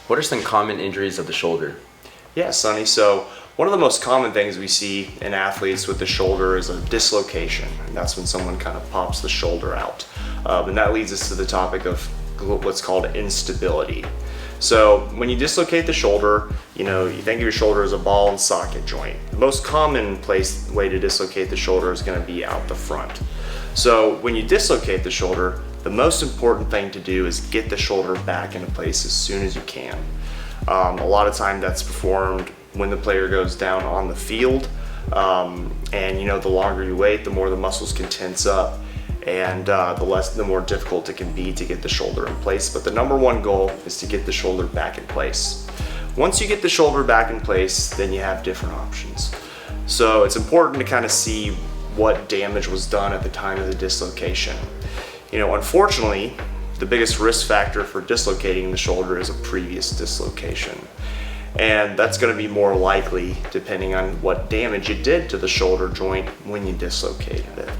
What are some common injuries of the shoulder? Yeah, Sonny. So one of the most common things we see in athletes with the shoulder is a dislocation. And that's when someone kind of pops the shoulder out. And that leads us to the topic of what's called instability. So when you dislocate the shoulder, you think of your shoulder as a ball and socket joint. The most common way to dislocate the shoulder is going to be out the front. So when you dislocate the shoulder, the most important thing to do is get the shoulder back into place as soon as you can. A lot of time that's performed when the player goes down on the field, and the longer you wait, the more the muscles can tense up, and the more difficult it can be to get the shoulder in place. But the number one goal is to get the shoulder back in place. Once you get the shoulder back in place, then you have different options. So it's important to kind of see what damage was done at the time of the dislocation. Unfortunately, the biggest risk factor for dislocating the shoulder is a previous dislocation. And that's going to be more likely depending on what damage you did to the shoulder joint when you dislocated it.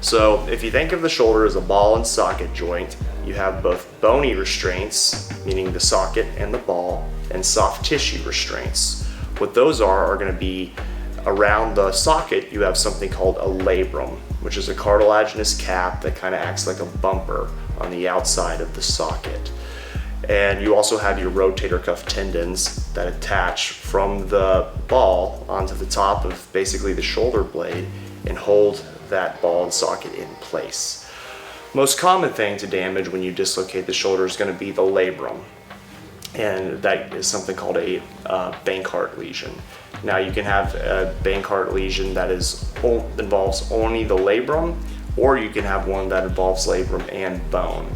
So if you think of the shoulder as a ball and socket joint, you have both bony restraints, meaning the socket and the ball, and soft tissue restraints. What those are going to be around the socket. You have something called a labrum, which is a cartilaginous cap that kind of acts like a bumper on the outside of the socket. And you also have your rotator cuff tendons that attach from the ball onto the top of basically the shoulder blade and hold that ball and socket in place. Most common thing to damage when you dislocate the shoulder is going to be the labrum, and that is something called a Bankart lesion. Now you can have a Bankart lesion that involves only the labrum, or you can have one that involves labrum and bone.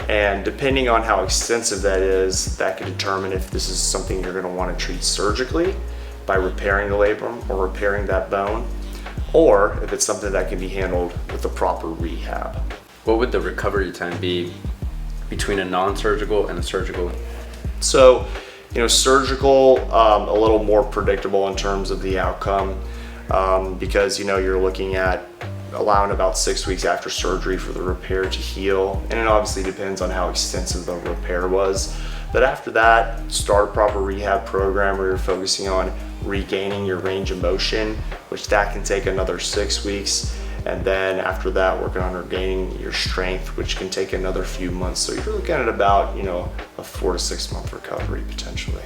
And depending on how extensive that is, that can determine if this is something you're going to want to treat surgically by repairing the labrum or repairing that bone, or if it's something that can be handled with the proper rehab. What would the recovery time be between a non-surgical and a surgical? So, surgical, a little more predictable in terms of the outcome, because you're looking at allowing about 6 weeks after surgery for the repair to heal, and it obviously depends on how extensive the repair was. But after that, start a proper rehab program where you're focusing on regaining your range of motion, which that can take another 6 weeks. And then after that, working on regaining your strength, which can take another few months. So you're looking at about, a 4 to 6 month recovery potentially.